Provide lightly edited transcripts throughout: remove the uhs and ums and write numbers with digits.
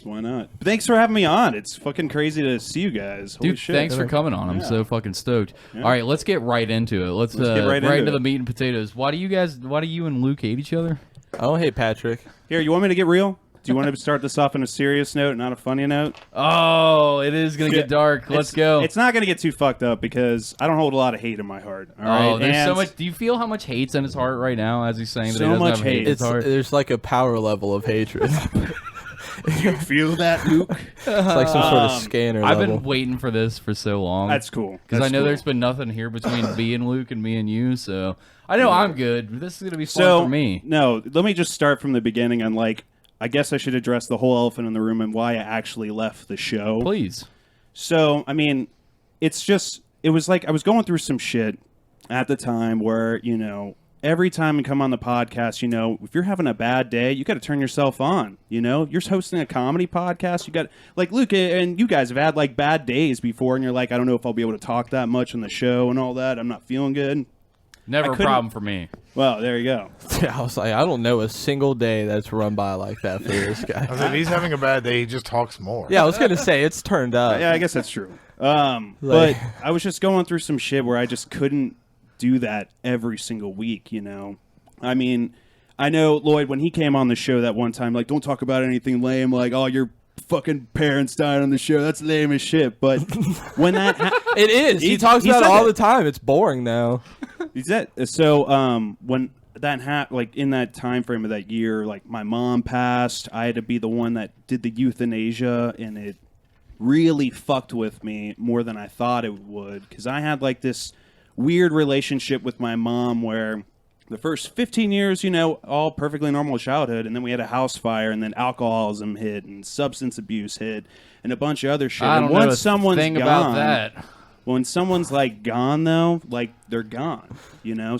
Why not? But thanks for having me on. It's fucking crazy to see you guys. Holy Dude, shit. thanks for coming on. I'm so fucking stoked. Yeah. All right, let's get right into it. Let's get right into the meat and potatoes. Why do you and Luke hate each other? I don't hate Patrick. Here, you want me to get real? Do you want to start this off on a serious note, not a funny note? Oh, it is going to get dark. Let's go. It's not going to get too fucked up because I don't hold a lot of hate in my heart. All right? There's so much. Do you feel how much hate's in his heart right now as he's saying that so he doesn't much have hate in his heart? There's like a power level of hatred. You feel that, Luke? It's like some sort of scanner I've level. been waiting for this for so long. That's cool. Because I know there's been nothing here between me and Luke and me and you, so I know I'm good. This is going to be fun for me. No, let me just start from the beginning and I guess I should address the whole elephant in the room and why I actually left the show. Please. So, I mean, it was like I was going through some shit at the time where, every time you come on the podcast, if you're having a bad day, you got to turn yourself on, You're hosting a comedy podcast. You got, like, Luke and you guys have had, like, bad days before, and you're like, I don't know if I'll be able to talk that much on the show and all that. I'm not feeling good. Never a problem for me. Well, there you go. I was like, I don't know a single day that's run by like that for this guy. If he's having a bad day, he just talks more. Yeah, I was going to say, it's turned up. Yeah, I guess that's true. But I was just going through some shit where I just couldn't do that every single week, I mean, I know Lloyd, when he came on the show that one time, like, don't talk about anything lame, like, oh, your fucking parents died on the show. That's lame as shit. But when that it is. He talks about it all the time. It's boring now. So when that happened, like in that time frame of that year, like my mom passed. I had to be the one that did the euthanasia, and it really fucked with me more than I thought it would, because I had like this weird relationship with my mom where the first 15 years, all perfectly normal childhood, and then we had a house fire, and then alcoholism hit, and substance abuse hit, and a bunch of other shit. I don't know a thing about that. When someone's like gone, though, like they're gone,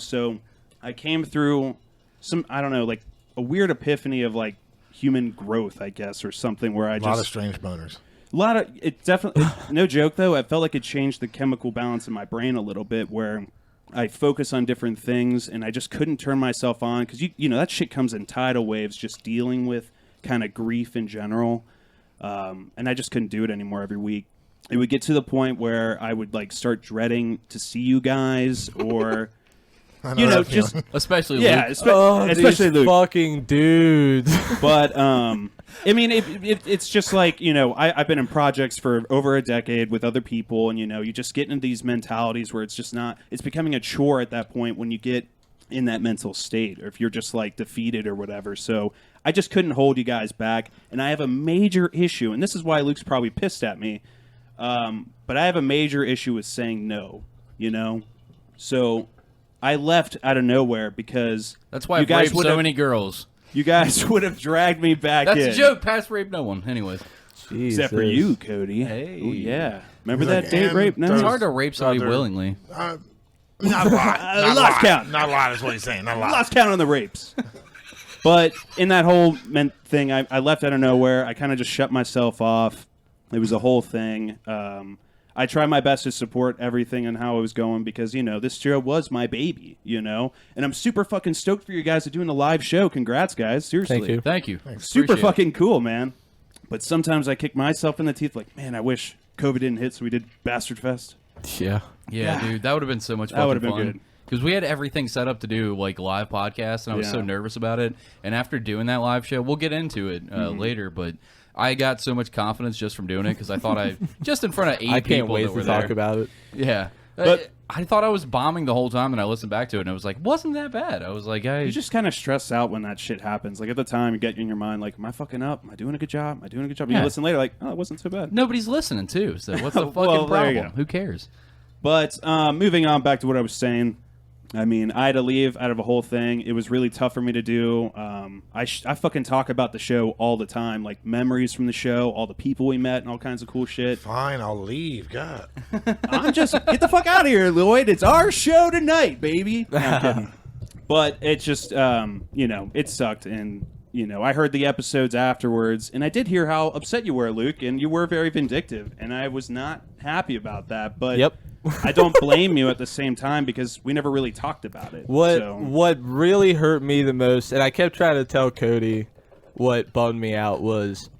So I came through some, I don't know, like a weird epiphany of like human growth, I guess, or something where a lot of strange boners. It definitely, no joke though, I felt like it changed the chemical balance in my brain a little bit where I focus on different things and I just couldn't turn myself on because, that shit comes in tidal waves, just dealing with kind of grief in general. And I just couldn't do it anymore every week. It would get to the point where I would like start dreading to see you guys or... just especially yeah, Luke. Especially Luke. Fucking dudes. But I mean, it's just like I've been in projects for over a decade with other people, and you just get into these mentalities where it's just not. It's becoming a chore at that point when you get in that mental state, or if you're just like defeated or whatever. So I just couldn't hold you guys back, and I have a major issue, and this is why Luke's probably pissed at me. But I have a major issue with saying no. So. I left out of nowhere because that's why I've raped so many girls. You guys would have dragged me back in. That's a joke. Past rape no one. Anyways. Jesus. Except for you, Cody. Hey. Ooh, yeah. Remember that date rape? No. It's hard to rape somebody willingly. Not a lot. Lost count. Not a lot is what he's saying. Not a lot. Lost count on the rapes. But in that whole thing, I left out of nowhere. I kind of just shut myself off. It was a whole thing. I try my best to support everything and how it was going because, this show was my baby, And I'm super fucking stoked for you guys to doing a live show. Congrats, guys. Seriously. Thank you. Super fucking cool, man. But sometimes I kick myself in the teeth like, man, I wish COVID didn't hit so we did Bastard Fest. Yeah. Yeah, dude. That would have been so much fucking fun. That would have been good. Because we had everything set up to do, like, live podcasts, and I was so nervous about it. And after doing that live show, we'll get into it later, but... I got so much confidence just from doing it because I thought just in front of 8 people. I can't wait to talk about it. Yeah. But I thought I was bombing the whole time, and I listened back to it, and it was like, wasn't that bad. I was like, you just kind of stress out when that shit happens. Like, at the time, you get in your mind, like, am I fucking up? Am I doing a good job? Am I doing a good job? And you listen later, like, oh, it wasn't so bad. Nobody's listening, too, so what's the fucking problem? Who cares? But moving on back to what I was saying, I mean, I had to leave out of a whole thing. It was really tough for me to do. I fucking talk about the show all the time, like memories from the show, all the people we met, and all kinds of cool shit. Fine, I'll leave. God. I'm just, get the fuck out of here, Lloyd. It's our show tonight, baby. No, I'm kidding. But it just, it sucked. And, I heard the episodes afterwards, and I did hear how upset you were, Luke, and you were very vindictive. And I was not happy about that. But yep. I don't blame you at the same time because we never really talked about it. What really hurt me the most, and I kept trying to tell Cody what bummed me out was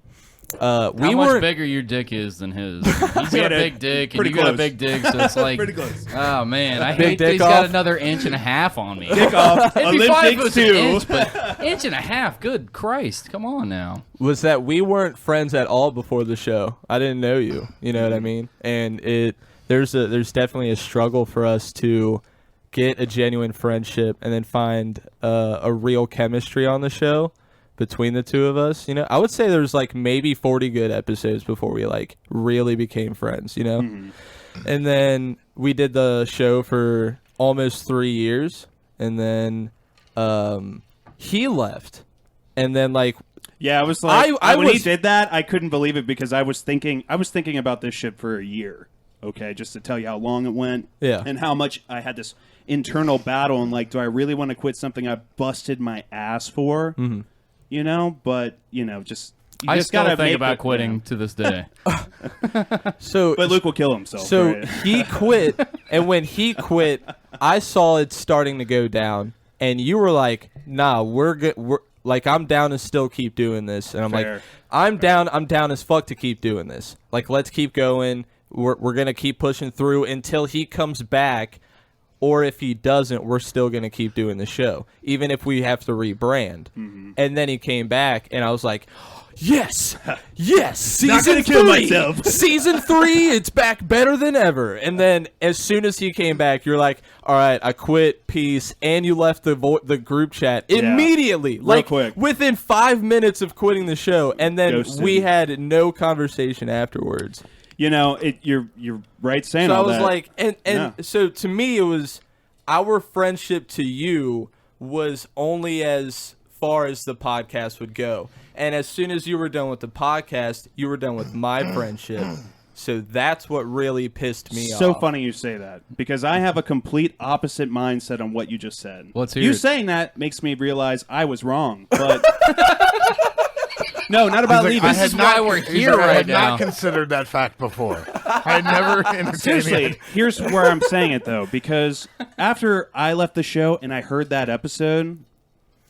How much bigger your dick is than his? He's got a big dick, and you got a big dick, so it's like, pretty close. Oh man, I hate that he's got another inch and a half on me. Dick off. It'd be fine if it was an 2. inch, but inch and a half. Good Christ, come on now. Was that we weren't friends at all before the show. I didn't know you. You know what I mean? And there's definitely a struggle for us to get a genuine friendship and then find a real chemistry on the show between the two of us. You know, I would say there's like maybe 40 good episodes before we like really became friends, you know? And then we did the show for almost 3 years, and then he left. And then like I was like when he did that, I couldn't believe it because I was thinking about this shit for a year. Okay, just to tell you how long it went. Yeah. And how much I had this internal battle and like, do I really want to quit something I busted my ass for? Mm-hmm. You know, but you know, I just still gotta think about quitting to this day. But Luke will kill himself. So right? he quit, and when he quit, I saw it starting to go down, and you were like, "Nah, we're good. We're like, I'm down to still keep doing this," and I'm like, "I'm down as fuck to keep doing this. Like, let's keep going. We're gonna keep pushing through until he comes back." Or if he doesn't, we're still going to keep doing the show, even if we have to rebrand. Mm-hmm. And then he came back, and I was like, yes, season 3. Season 3, it's back better than ever. And then as soon as he came back, you're like, all right, I quit, peace. And you left the group chat immediately. Like, quick. Within 5 minutes of quitting the show. And then we had no conversation afterwards. You know, you're right saying all that. So I was like, so to me, it was our friendship to you was only as far as the podcast would go. And as soon as you were done with the podcast, you were done with my friendship. So that's what really pissed me off. So funny you say that, because I have a complete opposite mindset on what you just said. Let's hear you it. saying that makes me realize I was wrong, but... No, not about leaving. This is why we're here right now. I had not considered that fact before. I had never entertained Seriously, it. here's where I'm saying it, though, because after I left the show and I heard that episode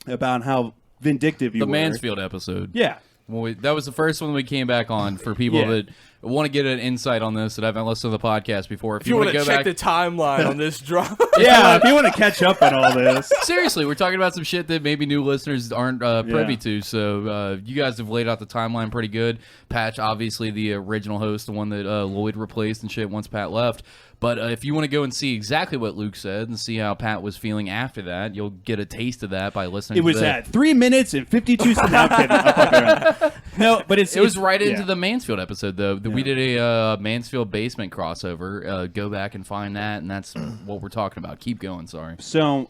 about how vindictive you were. The Mansfield episode. Yeah. That was the first one we came back on for people that want to get an insight on this that haven't listened to the podcast before. If you want to go check the timeline on this drama. Yeah, if you want to catch up on all this. Seriously, we're talking about some shit that maybe new listeners aren't privy to. So you guys have laid out the timeline pretty good. Patch, obviously the original host, the one that Lloyd replaced and shit once Pat left. But if you want to go and see exactly what Luke said and see how Pat was feeling after that, you'll get a taste of that by listening to it. It was at 3 minutes and 52 seconds. No, I'm kidding. No, but it was right into the Mansfield episode, though. Yeah. We did a Mansfield basement crossover. Go back and find that, and that's what we're talking about. Keep going, sorry. So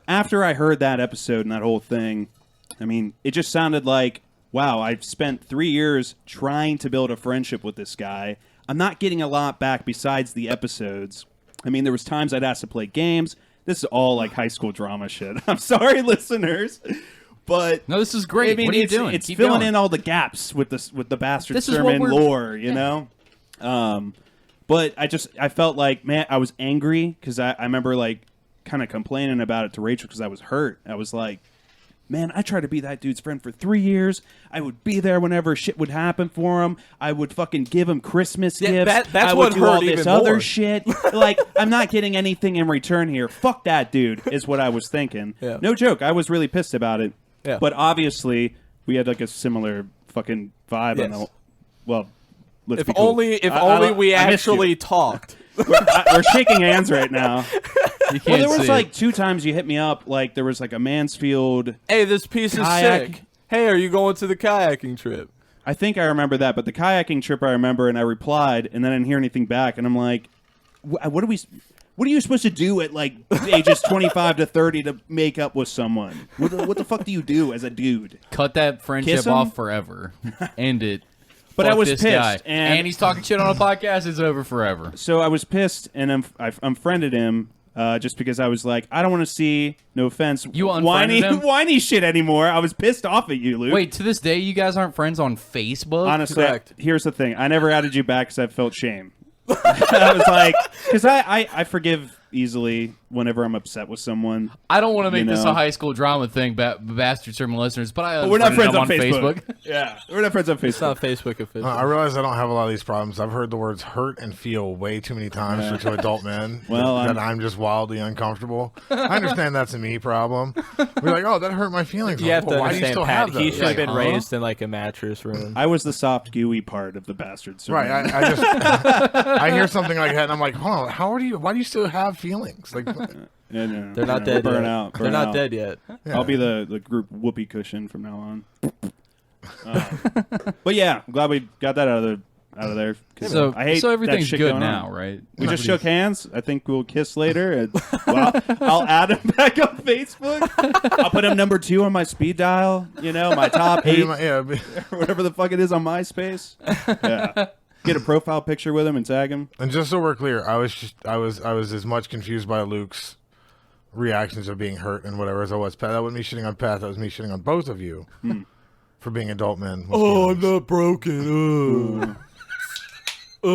after I heard that episode and that whole thing, I mean, it just sounded like, wow, I've spent 3 years trying to build a friendship with this guy. I'm not getting a lot back besides the episodes. I mean, there was times I'd ask to play games. This is all like high school drama shit. I'm sorry, listeners, but no, this is great. I mean, what are you doing? It's filling in all the gaps with the Bastard Sermon lore, you know. But I felt like, man, I was angry because I remember like kind of complaining about it to Rachel because I was hurt. I was like, man, I tried to be that dude's friend for 3 years. I would be there whenever shit would happen for him. I would fucking give him Christmas gifts. That's I would what do hurt all this even other more. shit. Like, I'm not getting anything in return here. Fuck that dude, is what I was thinking. Yeah. No joke. I was really pissed about it. Yeah. But obviously, we had like a similar fucking vibe. Yes. On the, well, let's if be cool. If only we actually talked. We're shaking hands right now. You can't Well, there was see like it. 2 times you hit me up. Like there was like a Mansfield. Hey, this piece kayak. is sick. Hey, are you going to the kayaking trip? I think I remember that, but the kayaking trip I remember, and I replied, and then I didn't hear anything back, and I'm like, what are you supposed to do at like ages 25 to 30 to make up with someone? What the fuck do you do as a dude? Cut that friendship Kiss him? off forever. End it. But Fuck I was this pissed, guy. and he's talking shit on a podcast. It's over forever. So I was pissed, and I unfriended him. Just because I was like, I don't want to see, no offense, You unfriended him? whiny shit anymore. I was pissed off at you, Luke. Wait, to this day, you guys aren't friends on Facebook? Honestly, Correct. here's the thing. I never added you back because I felt shame. I was like, because I forgive easily. whenever I'm upset with someone. I don't want to make this a high school drama thing, bastard sermon listeners, but we're not friends on Facebook. Yeah, we're not friends on Facebook. It's not Facebook official. I realize I don't have a lot of these problems. I've heard the words hurt and feel way too many times for two adult men. That I'm just wildly uncomfortable. I understand that's a me problem. We're like, oh, that hurt my feelings. You have to why do you understand, still Pat. have those? He should have been raised in like a mattress room. I was the soft, gooey part of the bastard sermon. Right. I just I hear something like that, and I'm like, hold on, why do you still have feelings? Like, no, they're not dead yet. They're not dead yet. Yeah. I'll be the group whoopee cushion from now on. But yeah, I'm glad we got that out of there. So I hate so everything's that shit good now, right? We just shook hands. I think we'll kiss later. And, I'll add him back on Facebook. I'll put him number 2 on my speed dial. My top 8, or whatever the fuck it is on MySpace. Yeah. Get a profile picture with him and tag him. And just so we're clear, I was as much confused by Luke's reactions of being hurt and whatever as I was Pat. That wasn't me shitting on Pat. That was me shitting on both of you for being adult men. Oh, I'm not broken.